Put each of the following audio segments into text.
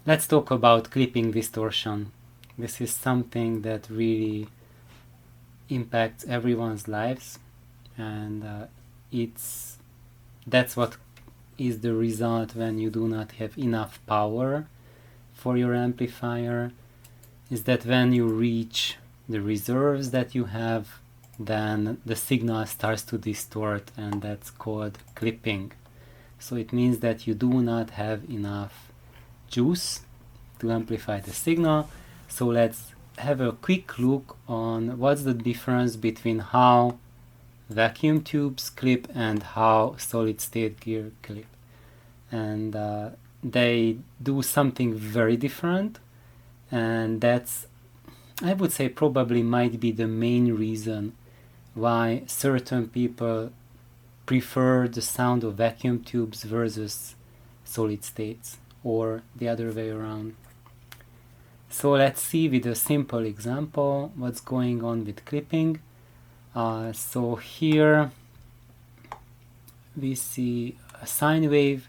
Let's talk about clipping distortion. This is something that really impacts everyone's lives, and that's what is the result when you do not have enough power for your amplifier, is that when you reach the reserves that you have, then the signal starts to distort, and that's called clipping. So it means that you do not have enough juice to amplify the signal. So let's have a quick look on what's the difference between how vacuum tubes clip and how solid state gear clip. And they do something very different, and that's, I would say, probably might be the main reason why certain people prefer the sound of vacuum tubes versus solid states, or the other way around. So let's see with a simple example what's going on with clipping. So here we see a sine wave,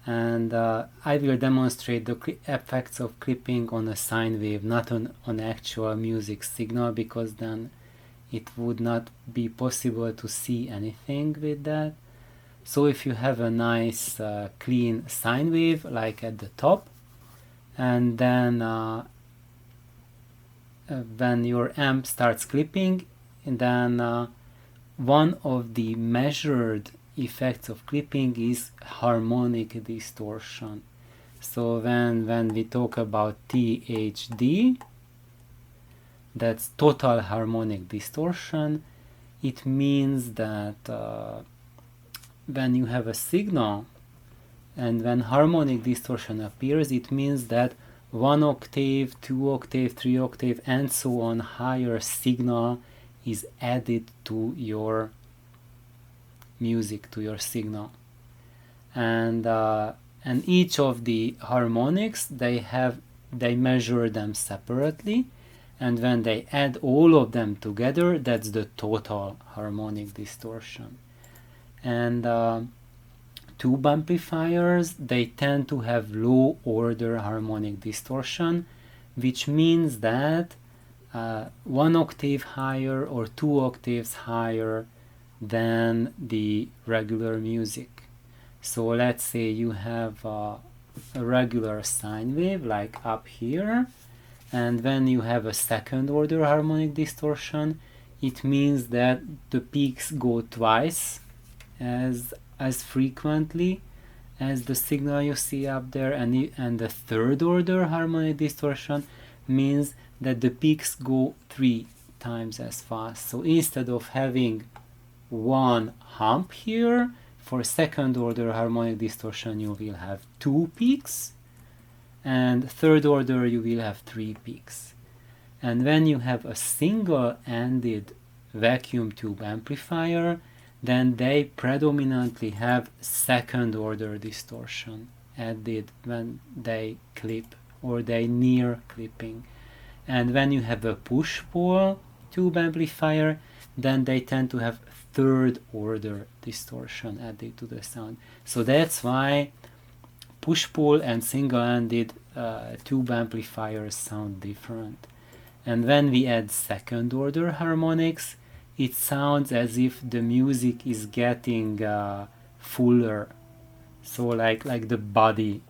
and I will demonstrate the effects of clipping on a sine wave, not on actual music signal, because then it would not be possible to see anything with that. So if you have a nice clean sine wave like at the top, and then when your amp starts clipping, and then one of the measured effects of clipping is harmonic distortion. So when we talk about THD, that's total harmonic distortion, it means that when you have a signal and when harmonic distortion appears, it means that 1 octave, 2 octave, 3 octave, and so on higher signal is added to your music, to your signal. And each of the harmonics, they measure them separately, and when they add all of them together, that's the total harmonic distortion. And tube amplifiers, they tend to have low order harmonic distortion, which means that 1 octave higher or 2 octaves higher than the regular music. So let's say you have a regular sine wave like up here, and when you have a second order harmonic distortion, it means that the peaks go twice as frequently as the signal you see up there, and the third order harmonic distortion means that the peaks go 3 times as fast. So instead of having one hump here, for second order harmonic distortion you will have 2 peaks, and third order you will have 3 peaks. And when you have a single-ended vacuum tube amplifier, then they predominantly have second order distortion added when they clip, or they near clipping. And when you have a push-pull tube amplifier, then they tend to have third order distortion added to the sound. So that's why push-pull and single-ended tube amplifiers sound different. And when we add second order harmonics, it sounds as if the music is getting fuller. So like the body,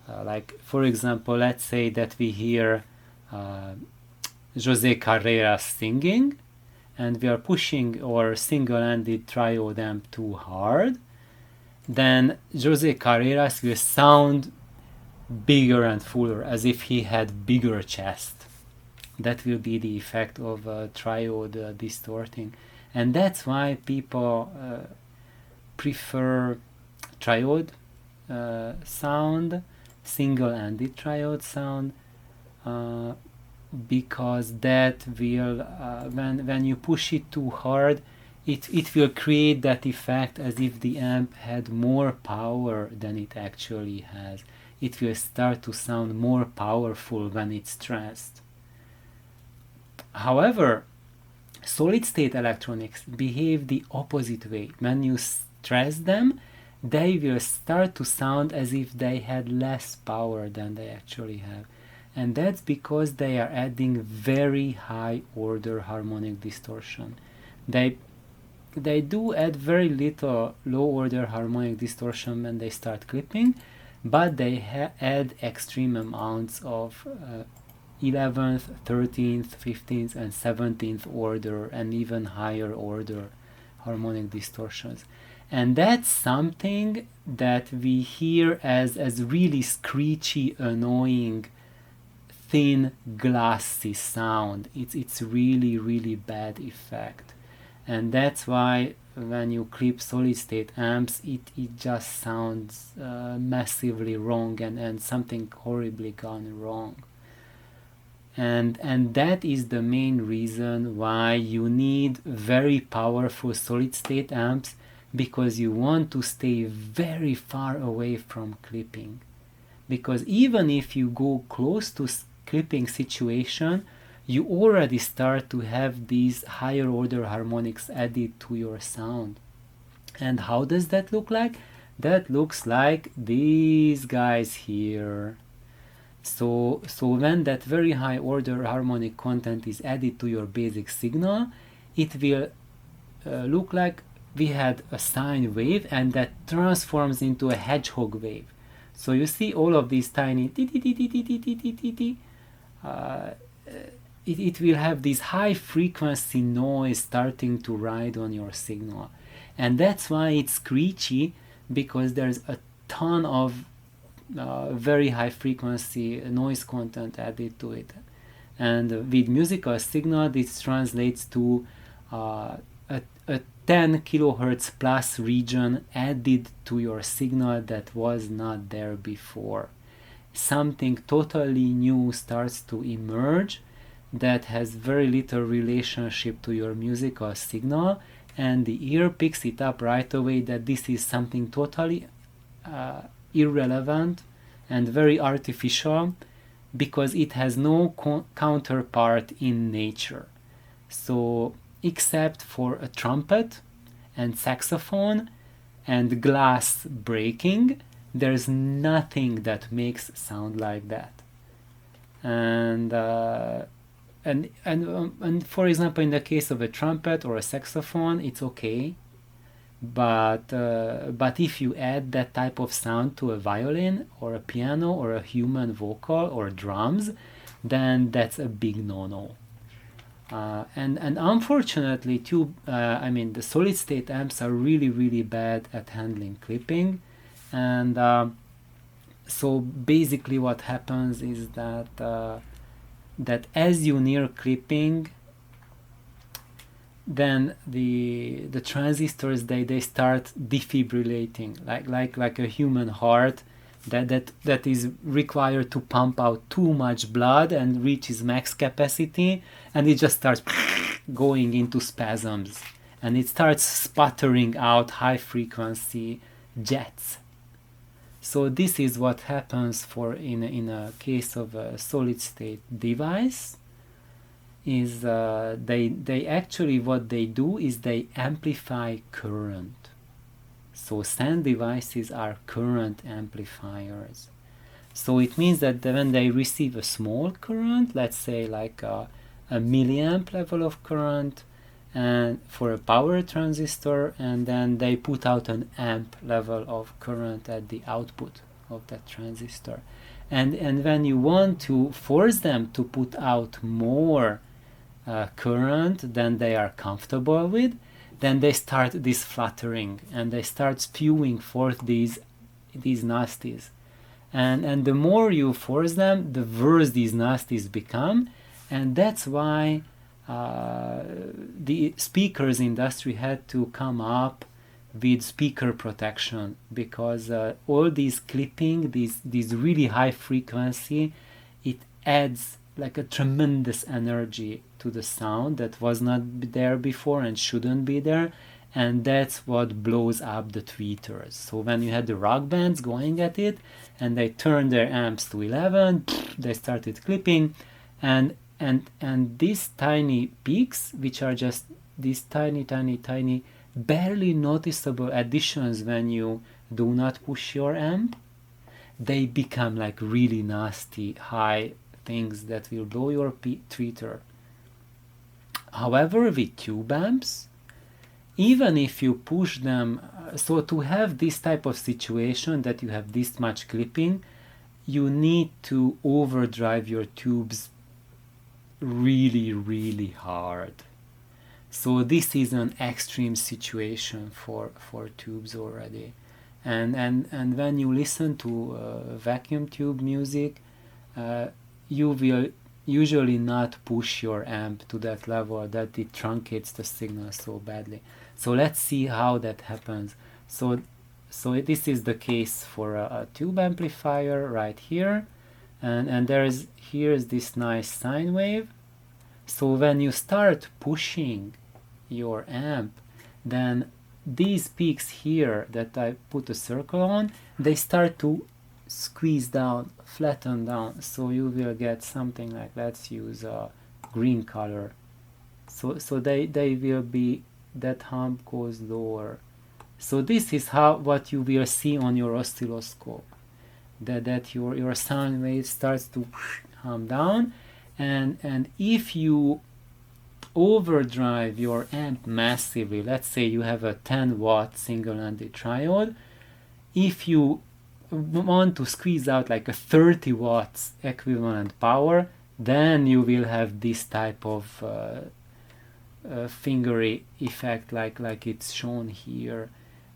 like for example, let's say that we hear Jose Carreras singing, and we are pushing our single-ended triode amp too hard, then Jose Carreras will sound bigger and fuller, as if he had bigger chest. That will be the effect of triode distorting. And that's why people prefer triode sound, single-ended triode sound, because that will, when you push it too hard, it will create that effect as if the amp had more power than it actually has. It will start to sound more powerful when it's stressed. However, solid-state electronics behave the opposite way. When you stress them, they will start to sound as if they had less power than they actually have. And that's because they are adding very high order harmonic distortion. They do add very little low order harmonic distortion when they start clipping, but they add extreme amounts of 11th, 13th, 15th, and 17th order, and even higher order harmonic distortions. And that's something that we hear as really screechy, annoying, thin, glassy sound. It's really, really bad effect. And that's why when you clip solid state amps, it just sounds massively wrong, and something horribly gone wrong. And that is the main reason why you need very powerful solid state amps, because you want to stay very far away from clipping. Because even if you go close to clipping situation, you already start to have these higher order harmonics added to your sound. And how does that look like? That looks like these guys here. So when that very high order harmonic content is added to your basic signal, it will look like we had a sine wave, and that transforms into a hedgehog wave. So you see all of these tiny it will have this high frequency noise starting to ride on your signal. And that's why it's screechy, because there's a ton of very high frequency noise content added to it. And with musical signal, this translates to a 10 kilohertz plus region added to your signal that was not there before. Something totally new starts to emerge that has very little relationship to your musical signal, and the ear picks it up right away that this is something totally irrelevant and very artificial, because it has no counterpart in nature. So except for a trumpet and saxophone and glass breaking, there's nothing that makes sound like that. And for example, in the case of a trumpet or a saxophone, it's okay. But if you add that type of sound to a violin or a piano or a human vocal or drums, then that's a big no-no. And unfortunately too, the solid state amps are really, really bad at handling clipping. And so basically what happens is that as you near clipping, then the transistors they start defibrillating like a human heart that is required to pump out too much blood and reaches max capacity, and it just starts going into spasms, and it starts sputtering out high frequency jets. So this is what happens in a case of a solid state device. Is they actually, what they do is they amplify current. So SAN devices are current amplifiers. So it means that when they receive a small current, let's say like a milliamp level of current, and for a power transistor, and then they put out an amp level of current at the output of that transistor. And when you want to force them to put out more current than they are comfortable with, then they start this fluttering, and they start spewing forth these nasties. And the more you force them, the worse these nasties become. And that's why the speakers industry had to come up with speaker protection, because all these clipping, these really high frequency, it adds like a tremendous energy to the sound that was not there before and shouldn't be there, and that's what blows up the tweeters. So when you had the rock bands going at it and they turned their amps to 11, they started clipping, and these tiny peaks, which are just these tiny barely noticeable additions when you do not push your amp, they become like really nasty high things that will blow your tweeter. However, with tube amps, even if you push them, so to have this type of situation that you have this much clipping, you need to overdrive your tubes really, really hard. So this is an extreme situation for tubes already. And when you listen to vacuum tube music, you will usually not push your amp to that level that it truncates the signal so badly. So let's see how that happens. So this is the case for a tube amplifier right here, and here's this nice sine wave. So when you start pushing your amp, then these peaks here that I put a circle on, they start to squeeze down, flatten down, so you will get something like, let's use a green color. So they will be, that hump goes lower. So this is what you will see on your oscilloscope, that your sound wave starts to hum down, and if you overdrive your amp massively, let's say you have a 10 watt single-ended triode, if you want to squeeze out like a 30 watts equivalent power, then you will have this type of fingery effect like it's shown here,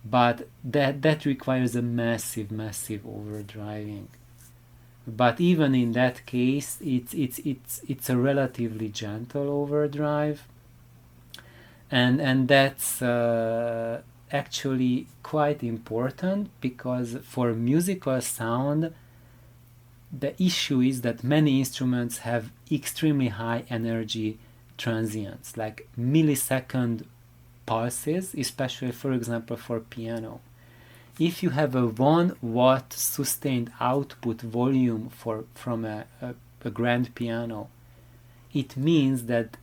but that requires a massive overdriving. But even in that case, it's a relatively gentle overdrive, and that's actually quite important, because for musical sound, the issue is that many instruments have extremely high energy transients, like millisecond pulses, especially for example for piano. If you have a 1 watt sustained output volume from a grand piano, it means that,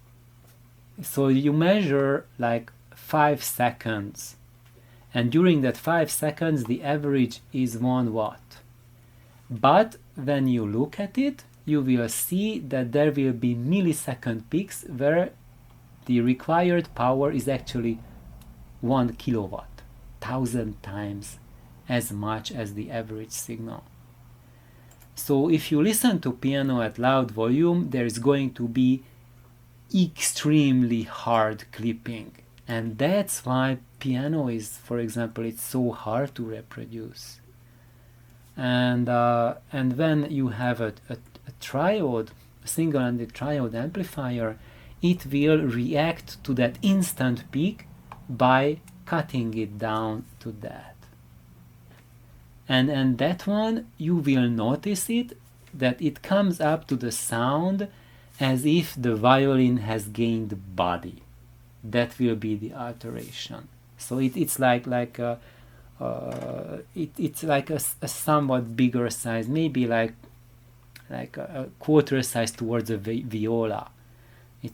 so you measure like 5 seconds, and during that 5 seconds the average is 1 watt. But when you look at it, you will see that there will be millisecond peaks where the required power is actually 1 kilowatt, 1,000 times as much as the average signal. So if you listen to piano at loud volume, there is going to be extremely hard clipping, and that's why piano is, for example, it's so hard to reproduce. And when you have a triode, a single-ended triode amplifier, it will react to that instant peak by cutting it down to that. And that one, you will notice it, that it comes up to the sound as if the violin has gained body. That will be the alteration. So it's like a somewhat bigger size, maybe like a quarter size towards a viola.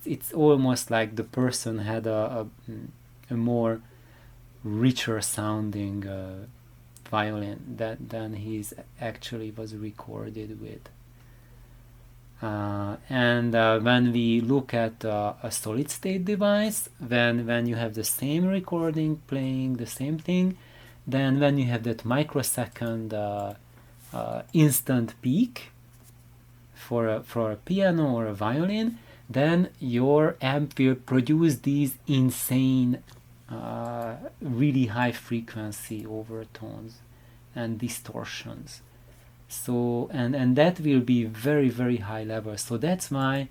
It's almost like the person had a more richer sounding violin than he's actually was recorded with. And when we look at a solid state device, when you have the same recording playing the same thing, then when you have that microsecond instant peak for a piano or a violin, then your amp will produce these insane really high frequency overtones and distortions. So and that will be very high level. So that's why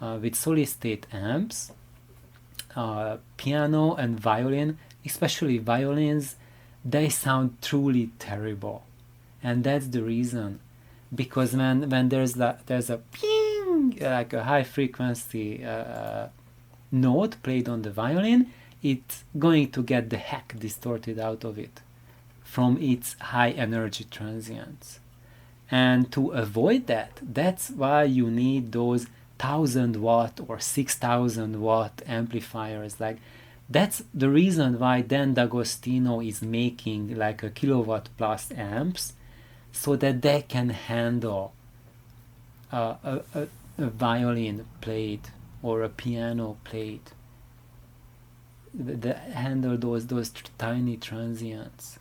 with solid state amps, piano and violin, especially violins, they sound truly terrible. And that's the reason, because when there's a ping, like a high frequency note played on the violin, it's going to get the heck distorted out of it from its high energy transients. And to avoid that, that's why you need those 1,000 watt or 6,000 watt amplifiers. Like That's the reason why Dan D'Agostino is making like a kilowatt plus amps, so that they can handle a violin played or a piano played, handle those tiny transients.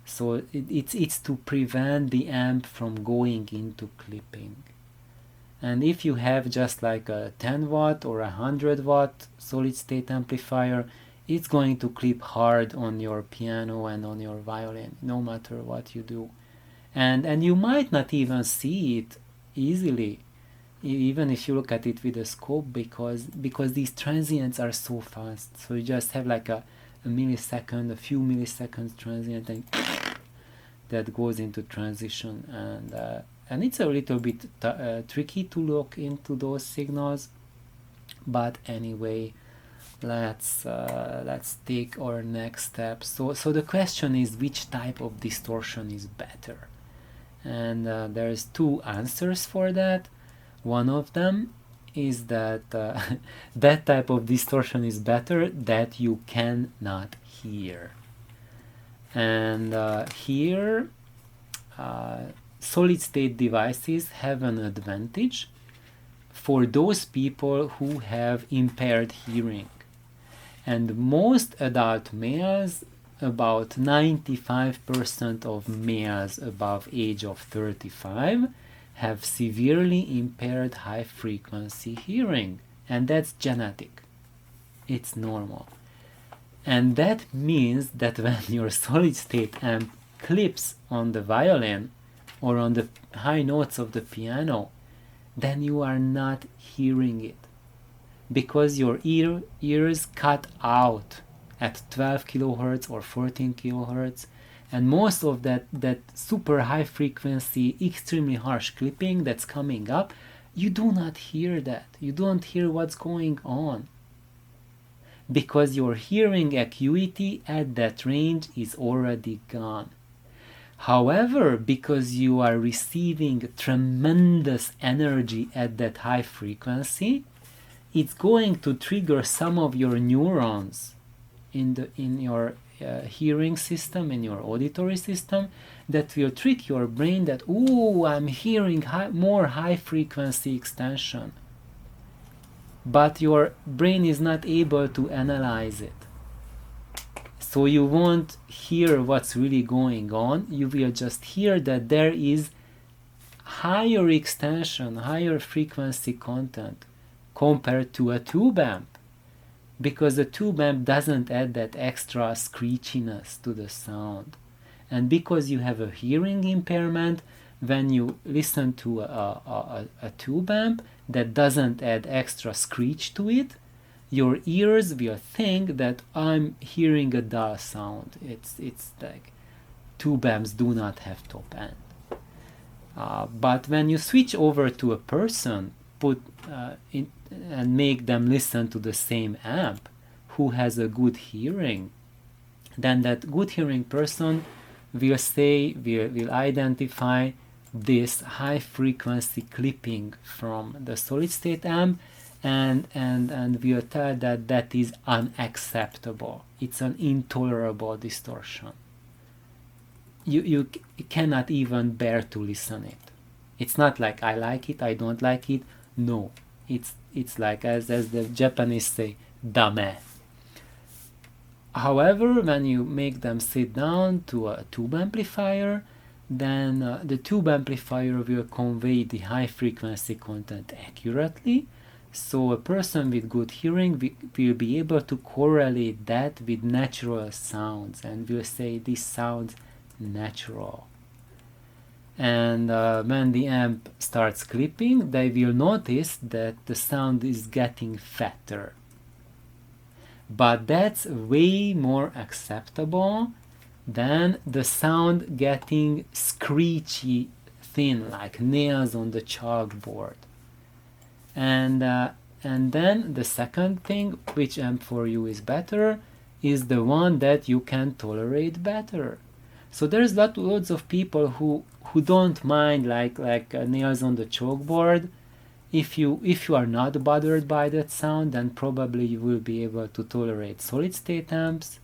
So it's to prevent the amp from going into clipping. And if you have just like a 10 watt or 100 watt solid state amplifier, it's going to clip hard on your piano and on your violin, no matter what you do. And you might not even see it easily, even if you look at it with a scope, because these transients are so fast. So you just have like a millisecond, a few milliseconds transient, and that goes into transition, and it's a little bit tricky to look into those signals. But anyway, let's take our next step. So the question is, which type of distortion is better? And there's two answers for that. One of them is that that type of distortion is better that you cannot hear. And here solid state devices have an advantage for those people who have impaired hearing. And most adult males, about 95% of males above age of 35, have severely impaired high frequency hearing, and that's genetic. It's normal. And that means that when your solid state amp clips on the violin or on the high notes of the piano, then you are not hearing it, because your ears cut out at 12 kilohertz or 14 kilohertz, and most of that super high frequency, extremely harsh clipping that's coming up, you do not hear that. You don't hear what's going on, because your hearing acuity at that range is already gone. However, because you are receiving tremendous energy at that high frequency, it's going to trigger some of your neurons in your hearing system, in your auditory system, that will trick your brain that, ooh, I'm hearing more high frequency extension. But your brain is not able to analyze it. So you won't hear what's really going on. You will just hear that there is higher extension, higher frequency content compared to a tube amp, because the tube amp doesn't add that extra screechiness to the sound. And because you have a hearing impairment, when you listen to a tube amp that doesn't add extra screech to it, your ears will think that I'm hearing a dull sound. It's like tube amps do not have top end. But when you switch over to a person, and make them listen to the same amp who has a good hearing, then that good hearing person will identify this high frequency clipping from the solid state amp, and will tell that is unacceptable. It's an intolerable distortion. You cannot even bear to listen it. It's not like I like it, I don't like it. No, it's like, as the Japanese say, dame. However, when you make them sit down to a tube amplifier, then the tube amplifier will convey the high frequency content accurately. So a person with good hearing will be able to correlate that with natural sounds, and will say this sounds natural. And when the amp starts clipping, they will notice that the sound is getting fatter. But that's way more acceptable than the sound getting screechy thin, like nails on the chalkboard. And then the second thing, which amp for you is better, is the one that you can tolerate better. So there's loads of people who don't mind like nails on the chalkboard, If you are not bothered by that sound, then probably you will be able to tolerate solid state amps.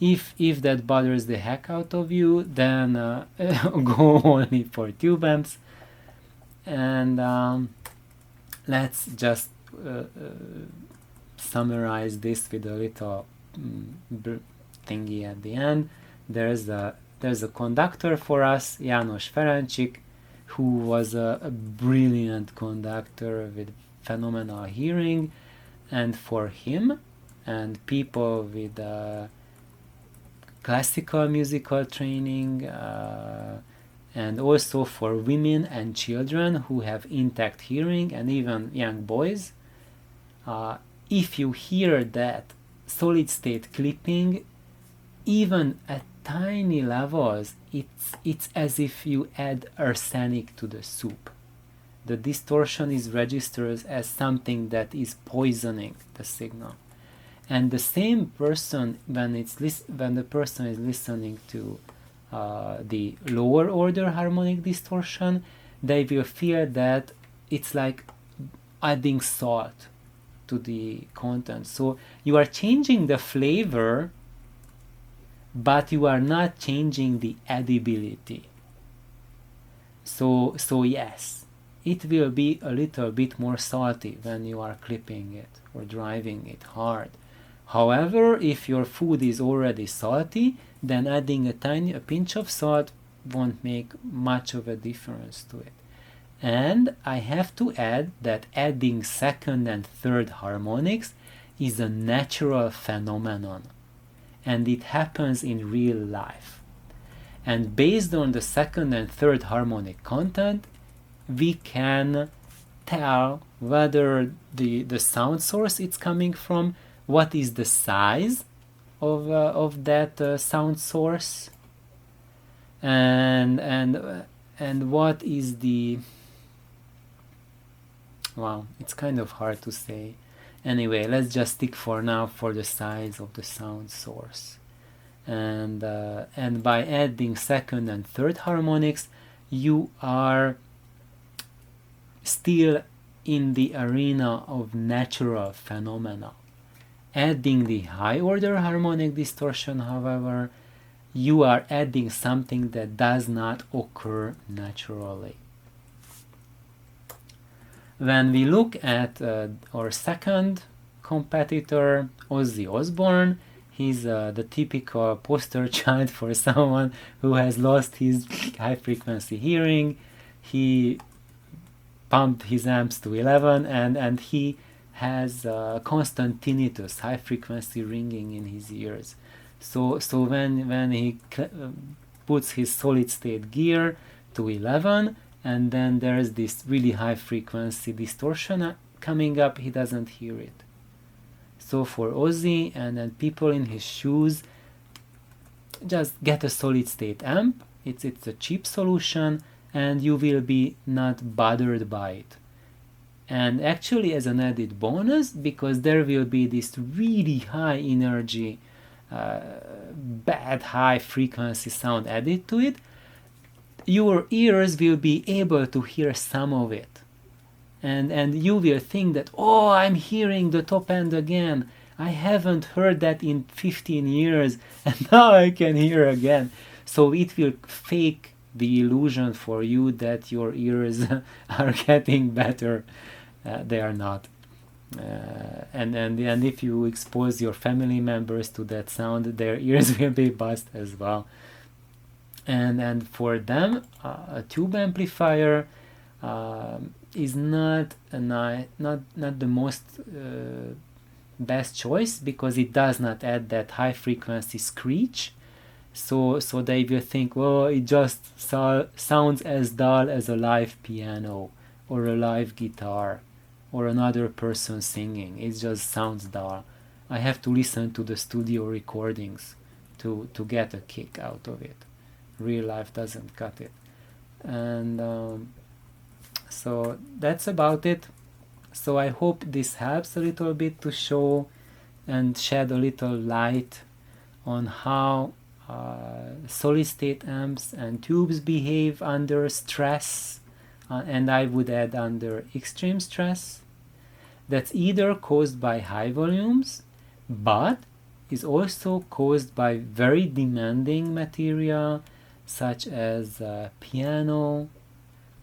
If that bothers the heck out of you, then go only for tube amps. And let's just summarize this with a little thingy at the end. There's a conductor for us, János Ferencsik, who was a brilliant conductor with phenomenal hearing, and for him and people with classical musical training, and also for women and children who have intact hearing, and even young boys, if you hear that solid state clipping, even at tiny levels, it's as if you add arsenic to the soup. The distortion is registered as something that is poisoning the signal. And the same person, when the person is listening to the lower order harmonic distortion, they will feel that it's like adding salt to the content. So you are changing the flavor, but you are not changing the edibility. So yes, it will be a little bit more salty when you are clipping it or driving it hard. However, if your food is already salty, then adding a pinch of salt won't make much of a difference to it. And I have to add that adding second and third harmonics is a natural phenomenon, and it happens in real life. And based on the second and third harmonic content, we can tell whether the sound source it's coming from, what is the size of that sound source, and what is the, wow, it's kind of hard to say. Anyway, let's just stick for now for the size of the sound source. And by adding second and third harmonics, you are still in the arena of natural phenomena. Adding the high order harmonic distortion, however, you are adding something that does not occur naturally. When we look at our second competitor, Ozzy Osbourne, he's the typical poster child for someone who has lost his high frequency hearing. He pumped his amps to 11, and he has constant tinnitus, high frequency ringing in his ears. So when he puts his solid state gear to 11, and then there's this really high frequency distortion coming up, he doesn't hear it. So for Ozzy and people in his shoes, just get a solid state amp. It's a cheap solution, and you will be not bothered by it. And actually, as an added bonus, because there will be this really high energy, bad high frequency sound added to it, your ears will be able to hear some of it. And you will think that, oh, I'm hearing the top end again. I haven't heard that in 15 years, and now I can hear again. So it will fake the illusion for you that your ears are getting better. They are not. And if you expose your family members to that sound, their ears will be buzzed as well. And for them, a tube amplifier is not the most best choice, because it does not add that high frequency screech. So they will think, well, it just sounds as dull as a live piano or a live guitar or another person singing. It just sounds dull. I have to listen to the studio recordings to get a kick out of it. Real life doesn't cut it. And so that's about it. So I hope this helps a little bit to show and shed a little light on how solid state amps and tubes behave under stress, and I would add under extreme stress, that's either caused by high volumes, but is also caused by very demanding material such as piano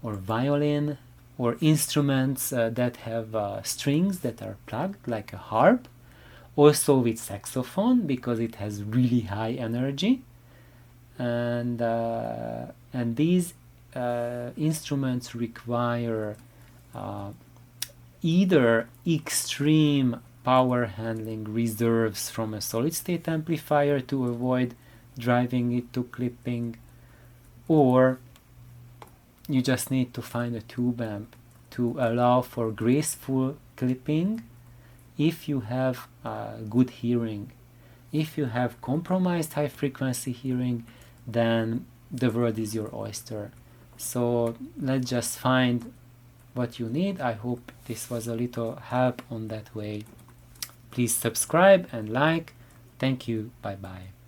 or violin, or instruments that have strings that are plugged, like a harp, also with saxophone because it has really high energy, and these instruments require either extreme power handling reserves from a solid state amplifier to avoid driving it to clipping, or you just need to find a tube amp to allow for graceful clipping if you have good hearing. If you have compromised high frequency hearing, then the world is your oyster. So let's just find what you need. I hope this was a little help on that way. Please subscribe and like. Thank you. Bye bye.